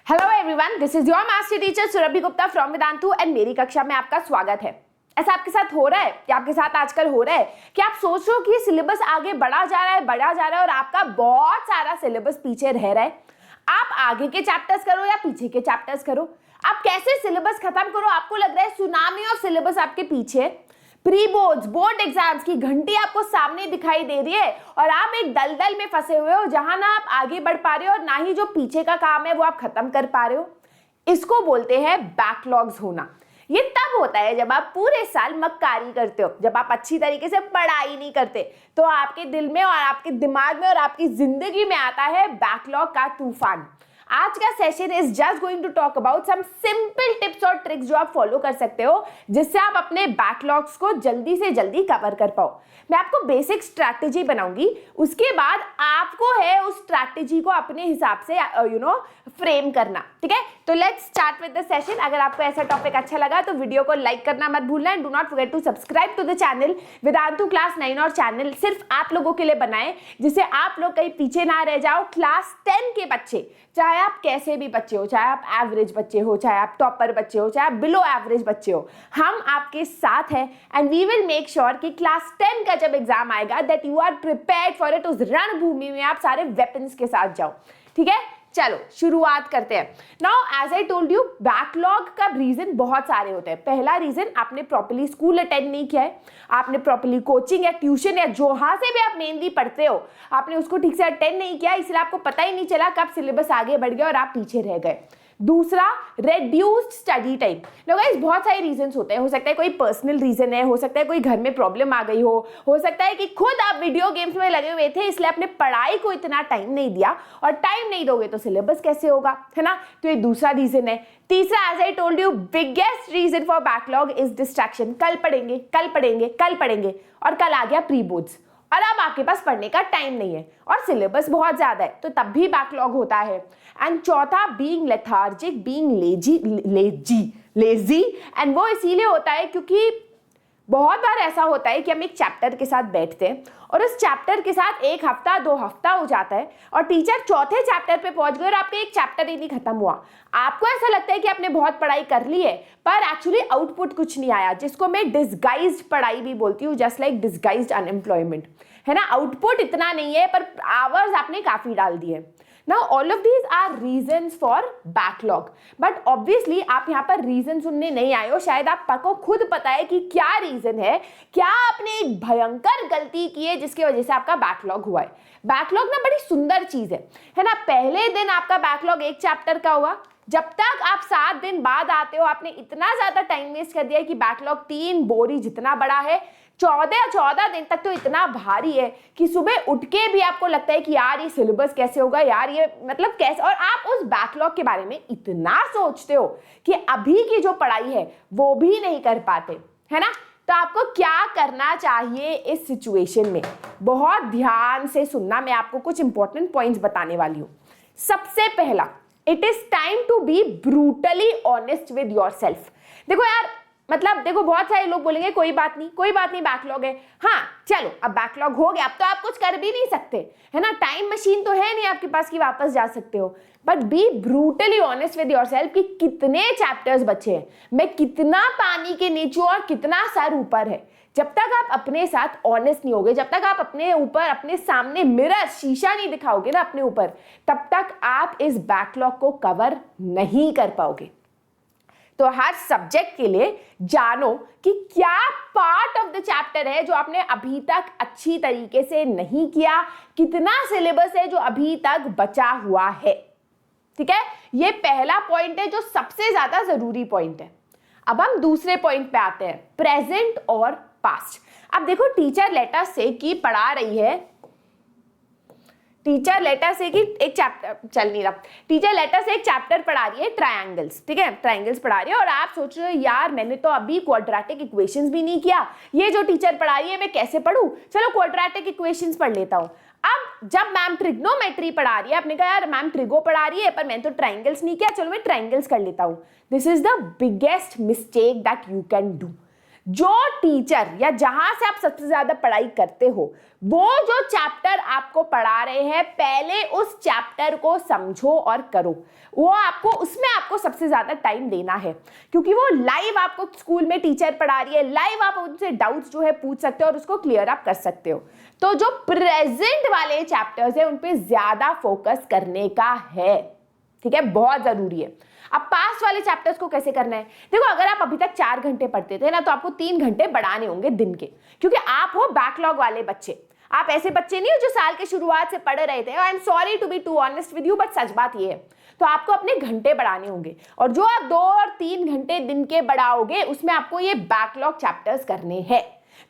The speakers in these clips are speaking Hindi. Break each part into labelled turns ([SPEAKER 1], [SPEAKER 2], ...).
[SPEAKER 1] Hello everyone, this is your master teacher Surabhi Gupta from Vedantu and मेरी कक्षा में आपका स्वागत है। ऐसा आपके साथ हो रहा है कि आपके साथ आजकल हो रहा है कि आप सोच रहे हो कि सिलेबस आगे बढ़ा जा रहा है और आपका बहुत सारा सिलेबस पीछे रह रहा है। आप आगे के चैप्टर्स करो या पीछे के चैप्टर्स करो, आप कैसे सिलेबस खत्म करो, आपको लग रहा है सुनामी ऑफ सिलेबस आपके पीछे। प्री बोर्ड्स, बोर्ड एग्जाम्स की घंटी आपको सामने दिखाई दे रही है और आप एक दलदल में फंसे हुए हो जहां ना आप आगे बढ़ पा रहे हो और ना ही जो पीछे का काम है वो आप खत्म कर पा रहे हो। इसको बोलते हैं बैकलॉग्स होना। ये तब होता है जब आप पूरे साल मक्कारी करते हो, जब आप अच्छी तरीके से पढ़ाई नहीं करते, तो आपके दिल में और आपके दिमाग में और आपकी जिंदगी में आता है बैकलॉग का तूफान। आज का session is just going to talk about some simple tips और ट्रिक्स जो आप फॉलो कर सकते हो जिससे आप अपने बैकलॉग्स को जल्दी से जल्दी कवर कर पाओ। मैं आपको बेसिक स्ट्रैटेजी बनाऊंगी, उसके बाद आपको है उस स्ट्रैटेजी को अपने हिसाब से फ्रेम करना। ठीक है, तो let's start with the session. अगर आपको ऐसा टॉपिक अच्छा लगा तो वीडियो को लाइक करना मत भूलना and do not forget to subscribe to the channel Vedantu class 9 और चैनल सिर्फ आप लोगों के लिए बनाए जिससे आप लोग कहीं पीछे ना रह जाओ। क्लास 10 के बच्चे, चाहे आप कैसे भी बच्चे हो, चाहे आप एवरेज बच्चे हो, चाहे आप टॉपर बच्चे हो, चाहे आप बिलो एवरेज बच्चे हो, हम आपके साथ हैं and we will make sure कि क्लास 10 का जब एग्जाम आएगा that you are prepared for it. उस रणभूमि में आप सारे वेपन्स के साथ जाओ। ठीक है, चलो शुरुआत करते हैं। Now as I told you, backlog का रीजन बहुत सारे होते हैं। पहला रीजन, आपने प्रॉपर्ली स्कूल अटेंड नहीं किया है, आपने प्रॉपर्ली कोचिंग या ट्यूशन या जहां से भी आप मेनली पढ़ते हो आपने उसको ठीक से अटेंड नहीं किया, इसलिए आपको पता ही नहीं चला कब सिलेबस आगे बढ़ गया और आप पीछे रह गए। दूसरा, रेड्यूस्ड स्टडी टाइम। गाइस बहुत सारे रीजंस होते हैं, हो सकता है कोई पर्सनल रीजन है, हो सकता है कोई घर में प्रॉब्लम आ गई हो सकता है कि खुद आप वीडियो गेम्स में लगे हुए थे इसलिए आपने पढ़ाई को इतना टाइम नहीं दिया, और टाइम नहीं दोगे तो सिलेबस कैसे होगा, है ना। तो ये दूसरा रीजन है। तीसरा, as I told you, biggest reason for backlog is distraction. कल पढ़ेंगे कल पढ़ेंगे कल पढ़ेंगे और कल आ गया प्री बोर्ड्स और अब आपके पास पढ़ने का टाइम नहीं है और सिलेबस बहुत ज्यादा है, तो तब भी बैकलॉग होता है। एंड चौथा, being lethargic, being lazy and वो इसीलिए होता है क्योंकि बहुत बार ऐसा होता है कि हम एक चैप्टर के साथ बैठते हैं और उस चैप्टर के साथ एक हफ्ता 2 हफ्ता हो जाता है और टीचर चौथे चैप्टर पे पहुंच गए और आपका एक चैप्टर ही नहीं खत्म हुआ। आपको ऐसा लगता है कि आपने बहुत पढ़ाई कर ली है पर एक्चुअली आउटपुट कुछ नहीं आया, जिसको मैं डिसगाइज्ड पढ़ाई भी बोलती हूँ, जस्ट लाइक डिसगाइज्ड अनएम्प्लॉयमेंट, है ना। आउटपुट इतना नहीं है पर आवर्स आपने काफी डाल दिए। Now all of these are reasons for backlog, but obviously आप यहाँ पर रीजन सुनने नहीं आए हो, शायद आपको खुद पता है कि क्या रीजन है, क्या आपने एक भयंकर गलती की है जिसकी वजह से आपका बैकलॉग हुआ है। बैकलॉग ना बड़ी सुंदर चीज है ना। पहले दिन आपका बैकलॉग एक चैप्टर का हुआ, जब तक आप 7 दिन बाद आते हो आपने इतना ज्यादा टाइम वेस्ट कर दिया कि बैकलॉग 3 बोरी जितना बड़ा है। 14 दिन तक तो इतना भारी है कि सुबह उठ के भी आपको लगता है कि यार ये सिलेबस कैसे होगा, यार ये मतलब कैसे, और आप उस बैकलॉग के बारे में इतना सोचते हो कि अभी की जो पढ़ाई है वो भी नहीं कर पाते, है ना। तो आपको क्या करना चाहिए इस सिचुएशन में, बहुत ध्यान से सुनना, मैं आपको कुछ इंपॉर्टेंट पॉइंट्स बताने वाली हूं। सबसे पहला, it is time to be brutally honest with yourself. देखो यार, मतलब देखो बहुत सारे लोग बोलेंगे कोई बात नहीं बैकलॉग है। हाँ चलो, अब बैकलॉग हो गया, अब तो आप कुछ कर भी नहीं सकते, है ना। टाइम मशीन तो है नहीं आपके पास कि वापस जा सकते हो, but B brutally honest with yourself कि कितने चैप्टर्स बचे हैं, मैं कितना पानी के नीचे और कितना सर ऊपर है। जब तक आप अपने साथ ऑनेस्ट नहीं होगे, जब तक आप अपने ऊपर, अपने सामने मिरर, शीशा नहीं दिखाओगे ना अपने ऊपर, तब तक आप इस बैकलॉग को कवर नहीं कर पाओगे। तो हर सब्जेक्ट के लिए जानो कि क्या पार्ट ऑफ द चैप्टर है जो आपने अभी तक अच्छी तरीके से नहीं किया, कितना सिलेबस है जो अभी तक बचा हुआ है। ठीक है, ये पहला पॉइंट है जो सबसे ज्यादा जरूरी पॉइंट है। अब हम दूसरे पॉइंट पे आते हैं, प्रेजेंट और पास्ट। अब देखो, टीचर लेटर से कि पढ़ा रही है, टीचर लेटर से कि एक चैप्टर चल नहीं रहा, टीचर लेटर से एक चैप्टर पढ़ा रही है ट्रायंगल्स। ठीक है, ट्रायंगल्स पढ़ा रही है और आप सोच रहे हो यार मैंने तो अभी क्वाड्रेटिक इक्वेशंस भी नहीं किया, ये जो टीचर पढ़ा रही है मैं कैसे पढ़ूं, चलो क्वाड्रेटिक इक्वेशंस पढ़ लेता हूं। अब जब मैम ट्रिग्नोमेट्री पढ़ा रही है, आपने कहा यार मैम ट्रिगो पढ़ा रही है पर मैंने तो ट्रायंगल्स नहीं किया, चलो मैं ट्रायंगल्स कर लेता हूं। This is the biggest mistake that you can do. जो टीचर या जहां से आप सबसे ज्यादा पढ़ाई करते हो, वो जो चैप्टर आपको पढ़ा रहे हैं, पहले उस चैप्टर को समझो और करो। वो आपको उसमें आपको सबसे ज्यादा टाइम देना है, क्योंकि वो लाइव आपको स्कूल में टीचर पढ़ा रही है, लाइव आप उनसे डाउट्स जो है पूछ सकते हो और उसको क्लियर अप कर सकते हो। तो जो प्रेजेंट वाले चैप्टर्स है उन पे ज्यादा फोकस करने का है, ठीक है, बहुत जरूरी है। अब पास्ट वाले चैप्टर्स को कैसे करना है? देखो, अगर आप अभी तक 4 घंटे पढ़ते थे ना, तो आपको 3 घंटे बढ़ाने होंगे दिन के, क्योंकि आप हो बैकलॉग वाले बच्चे। आप ऐसे बच्चे नहीं हो जो साल के शुरुआत से पढ़ रहे थे। I am sorry to be too honest with you, but सच बात ये है। तो आपको अपने घंटे बढ़ाने होंगे, और जो आप 2 और 3 घंटे दिन के बढ़ाओगे, उसमें आपको ये बैकलॉग चैप्टर्स करने हैं।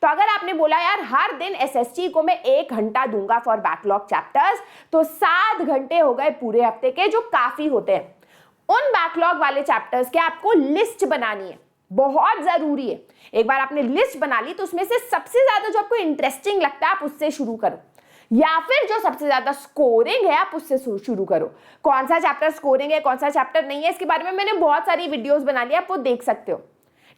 [SPEAKER 1] तो अगर आपने बोला यार हर दिन एसएसटी को मैं 1 घंटा दूंगा फॉर बैकलॉग चैप्टर्स, तो 7 घंटे हो गए पूरे हफ्ते के, जो काफी होते हैं। उन बैकलॉग वाले चैप्टर्स के आपको लिस्ट बनानी है, बहुत जरूरी है। एक बार आपने लिस्ट बना ली, तो उसमें से सबसे ज्यादा जो आपको इंटरेस्टिंग लगता है आप उससे शुरू करो, या फिर जो सबसे ज्यादा स्कोरिंग है आप उससे शुरू करो। कौन सा चैप्टर स्कोरिंग है, कौन सा चैप्टर नहीं है, इसके बारे में मैंने बहुत सारी वीडियोस बना ली, आप वो देख सकते हो,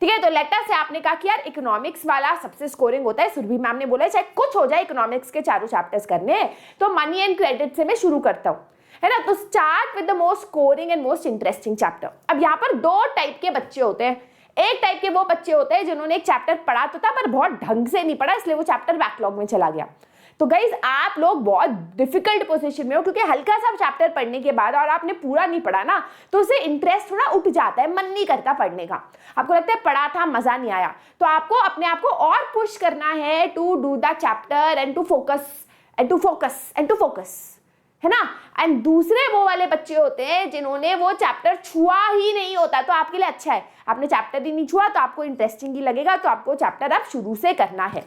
[SPEAKER 1] ठीक है। तो लेटर से आपने कहा कि यार इकोनॉमिक्स वाला सबसे स्कोरिंग होता है, सुरभि मैम ने बोला चाहे कुछ हो जाए इकोनॉमिक्स के चारों चैप्टर्स करने हैं, तो मनी एंड क्रेडिट से मैं शुरू करता हूँ, है ना। तो start with the most scoring and most interesting chapter. अब यहाँ पर 2 टाइप के बच्चे होते हैं। एक टाइप के वो बच्चे होते हैं जिन्होंने एक चैप्टर पढ़ा तो था, पर बहुत ढंग से नहीं पढ़ा, इसलिए वो चैप्टर बैकलॉग में चला गया। तो गाइज, आप लोग बहुत डिफिकल्ट पोजीशन में हो, क्योंकि हल्का सा चैप्टर पढ़ने के बाद और आपने पूरा नहीं पढ़ा ना, तो उसे इंटरेस्ट थोड़ा उठ जाता है, मन नहीं करता पढ़ने का। आपको लगता है पढ़ा था, मजा नहीं आया। तो आपको अपने आप को और पुश करना है to do the chapter and to focus है ना। एंड दूसरे वो वाले बच्चे होते हैं जिन्होंने वो चैप्टर छुआ ही नहीं होता, तो आपके लिए अच्छा है, आपने चैप्टर ही नहीं छुआ, तो आपको इंटरेस्टिंग ही लगेगा, तो आपको चैप्टर आप शुरू से करना है।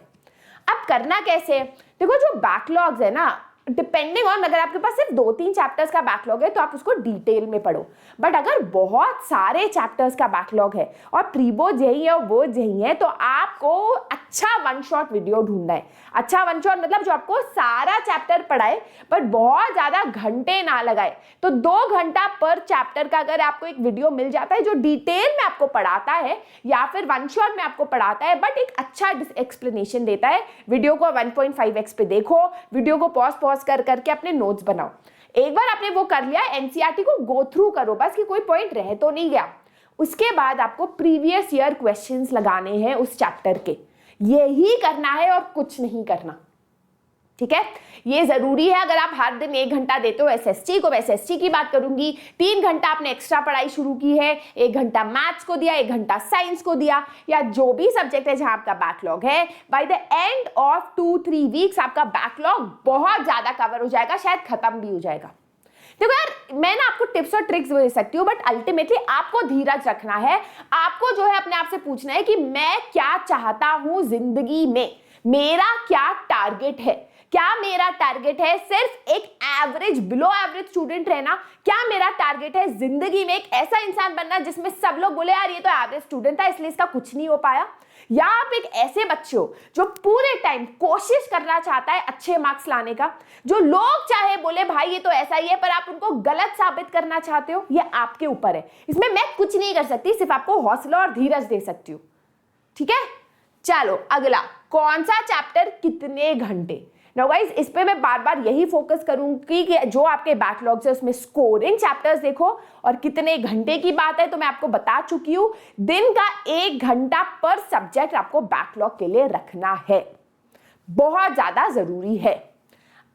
[SPEAKER 1] अब करना कैसे? देखो, जो बैकलॉग्स है ना, डिपेंडिंग ऑन, अगर आपके पास सिर्फ 2-3 चैप्टर्स का बैकलॉग है तो आप उसको डिटेल में पढ़ो, बट अगर बहुत सारे चैप्टर्स का बैकलॉग है और प्री बोर्ड यही है और बोर्ड यही है, तो आपको अच्छा 1 शॉट वीडियो ढूंढना है। अच्छा 1 शॉट मतलब जो आपको सारा चैप्टर पढ़ाए बट बहुत ज्यादा घंटे ना लगाए। तो 2 घंटा पर चैप्टर का अगर आपको एक वीडियो मिल जाता है जो डिटेल में आपको पढ़ाता है, या फिर 1 शॉट में आपको पढ़ाता है बट एक अच्छा एक्सप्लेनेशन देता है, वीडियो को 1.5x पे देखो, वीडियो को पॉज कर करके अपने नोट्स बनाओ। एक बार आपने वो कर लिया, एनसीईआरटी को गो थ्रू करो बस, कि कोई पॉइंट रह तो नहीं गया। उसके बाद आपको प्रीवियस ईयर क्वेश्चंस लगाने हैं उस चैप्टर के, यही करना है और कुछ नहीं करना, ठीक है। ये जरूरी है। अगर आप हर दिन 1 घंटा देते हो एसएसटी को, मैं एसएसटी की बात करूंगी, 3 घंटा आपने एक्स्ट्रा पढ़ाई शुरू की है, 1 घंटा मैथ्स को दिया, 1 घंटा साइंस को दिया, या जो भी सब्जेक्ट है जहां आपका बैकलॉग है, by the end of 2-3 weeks आपका बैकलॉग बहुत ज्यादा कवर हो जाएगा, शायद खत्म भी हो जाएगा। देखो यार, मैं ना आपको टिप्स और ट्रिक्स दे सकती हूँ, बट अल्टीमेटली आपको धीरज रखना है। आपको जो है अपने आप से पूछना है कि मैं क्या चाहता हूं जिंदगी में, मेरा क्या टारगेट है। क्या मेरा टारगेट है सिर्फ एक एवरेज, बिलो एवरेज स्टूडेंट रहना? क्या मेरा टारगेट है जिंदगी में एक ऐसा इंसान बनना जिसमें सब लोग बोले यार ये तो एवरेज स्टूडेंट था इसलिए इसका कुछ नहीं हो पाया? या आप एक ऐसे बच्चे हो जो पूरे टाइम कोशिश करना चाहता है अच्छे मार्क्स लाने का, जो लोग चाहे बोले भाई ये तो ऐसा ही है, पर आप उनको गलत साबित करना चाहते हो? ये आपके ऊपर है, इसमें मैं कुछ नहीं कर सकती, सिर्फ आपको हौसला और धीरज दे सकती हूँ, ठीक है। चलो अगला, कौन सा चैप्टर कितने घंटे? नाउ गाइस, इस पे मैं बार बार यही फोकस करूंगी कि जो आपके बैकलॉग्स है उसमें स्कोरिंग चैप्टर्स देखो, और कितने घंटे की बात है तो मैं आपको बता चुकी हूं, दिन का 1 घंटा पर सब्जेक्ट आपको बैकलॉग के लिए रखना है, बहुत ज्यादा जरूरी है।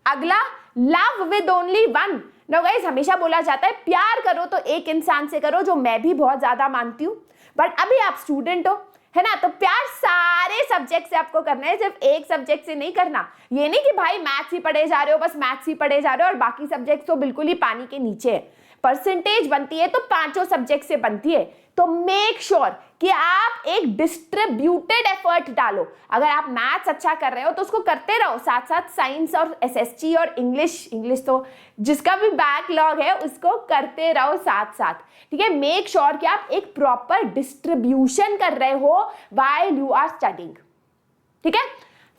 [SPEAKER 1] अगला, love with only one. Now guys, हमेशा बोला जाता है प्यार करो तो एक इंसान से करो, जो मैं भी बहुत ज्यादा मानती हूं, बट अभी आप स्टूडेंट हो, है ना, तो प्यार सारे सब्जेक्ट से आपको करना है, सिर्फ एक सब्जेक्ट से नहीं करना। ये नहीं कि भाई मैथ्स ही पढ़े जा रहे हो, बस मैथ्स ही पढ़े जा रहे हो और बाकी सब्जेक्ट तो बिल्कुल ही पानी के नीचे है। परसेंटेज बनती है तो 5 सब्जेक्ट से बनती है, तो मेक श्योर कि आप एक डिस्ट्रीब्यूटेड एफर्ट डालो। अगर आप मैथ्स अच्छा कर रहे हो तो उसको करते रहो, साथ साथ साइंस और एसएसटी और इंग्लिश तो जिसका भी बैकलॉग है उसको करते रहो साथ साथ, ठीक है। मेक श्योर कि आप एक प्रॉपर डिस्ट्रीब्यूशन कर रहे हो व्हाइल यू आर स्टडीइंग, ठीक है।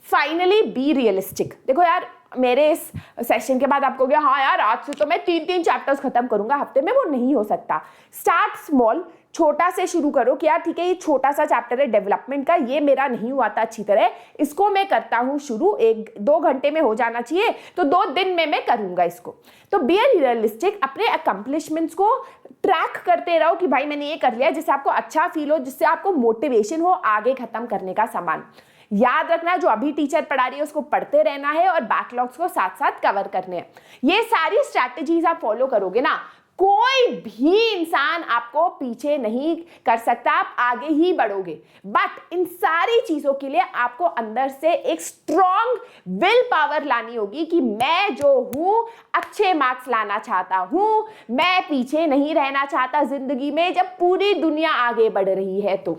[SPEAKER 1] Finally be realistic. देखो यार, मेरे इस सेशन के बाद आपको क्या, हाँ यार आज से तो मैं 3-3 चैप्टर्स खत्म करूंगा हफ्ते में, वो नहीं हो सकता। स्टार्ट स्मॉल, छोटा से शुरू करो कि यार ठीक है, ये छोटा सा चैप्टर है डेवलपमेंट का, ये मेरा नहीं हुआ था अच्छी तरह, इसको मैं करता हूँ शुरू, 1-2 घंटे में हो जाना चाहिए तो 2 दिन में मैं करूँगा इसको। तो बी रियलिस्टिक, अपने अकम्पलिशमेंट्स को ट्रैक करते रहो कि भाई मैंने ये कर लिया, जिससे आपको अच्छा फील हो, जिससे आपको मोटिवेशन हो आगे खत्म करने का सामान। याद रखना, जो अभी टीचर पढ़ा रही है उसको पढ़ते रहना है और बैकलॉग्स को साथ साथ कवर करने हैं। ये सारी स्ट्रैटेजीज आप फॉलो करोगे ना, कोई भी इंसान आपको पीछे नहीं कर सकता, आप आगे ही बढ़ोगे। बट इन सारी चीजों के लिए आपको अंदर से एक स्ट्रॉन्ग विल पावर लानी होगी कि मैं जो हूं अच्छे मार्क्स लाना चाहता हूं, मैं पीछे नहीं रहना चाहता जिंदगी में जब पूरी दुनिया आगे बढ़ रही है। तो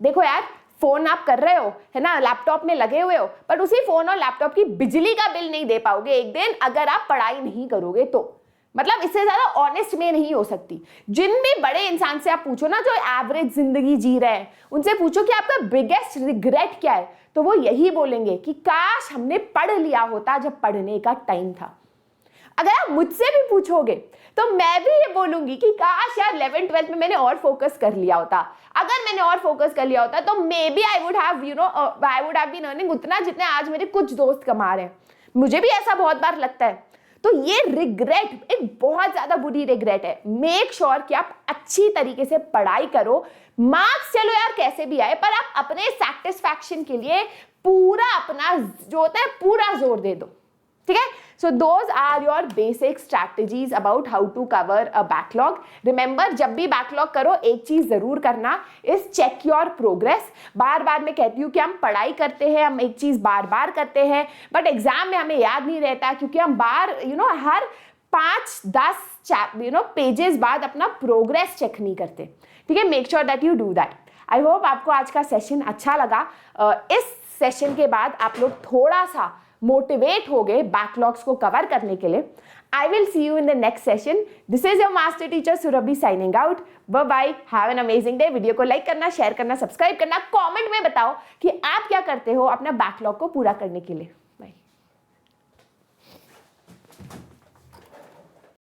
[SPEAKER 1] देखो यार, फोन आप कर रहे हो है ना, लैपटॉप में लगे हुए हो, पर उसी फोन और लैपटॉप की बिजली का बिल नहीं दे पाओगे एक दिन अगर आप पढ़ाई नहीं करोगे। तो मतलब इससे ज्यादा ऑनेस्ट में नहीं हो सकती। जिन भी बड़े इंसान से आप पूछो ना, जो एवरेज जिंदगी जी रहे हैं, उनसे पूछो कि आपका बिगेस्ट रिग्रेट क्या है, तो वो यही बोलेंगे कि काश हमने पढ़ लिया होता जब पढ़ने का टाइम था। अगर आप मुझसे भी पूछोगे तो मैं भी ये बोलूंगी कि काश यार 11th-12th में मैंने और फोकस कर लिया होता। अगर मैंने और फोकस कर लिया होता तो may be I would have been earning उतना जितने आज मेरे कुछ दोस्त कमा रहे हैं। मुझे भी ऐसा बहुत बार लगता है। तो ये रिग्रेट एक बहुत ज्यादा बुरी रिग्रेट है। मेक श्योर कि आप अच्छी तरीके से पढ़ाई करो। मार्क्स चलो यार कैसे भी आए, पर आप अपने सेटिस्फैक्शन के लिए पूरा अपना जो होता है पूरा जोर दे दो, ठीक है। So those are your basic strategies about how to cover a backlog. Remember, जब भी बैकलॉग करो एक चीज जरूर करना, इज चेक योर प्रोग्रेस। बार बार मैं कहती हूँ कि हम पढ़ाई करते हैं, हम एक चीज बार बार करते हैं, बट एग्जाम में हमें याद नहीं रहता क्योंकि हम बार हर 5-10 पेजेस बाद अपना प्रोग्रेस चेक नहीं करते, ठीक है। Make sure that you do that. I hope आपको आज का सेशन अच्छा लगा। इस सेशन के बाद आप लोग थोड़ा सा मोटिवेट हो गए बैकलॉग्स को कवर करने के लिए। I will see you in the next session. This is your master teacher Surabhi signing out. Bye bye, have an amazing day. Video को लाइक करना, शेयर करना, सब्सक्राइब करना, कमेंट में बताओ कि आप क्या करते हो अपना बैकलॉग को पूरा करने के लिए।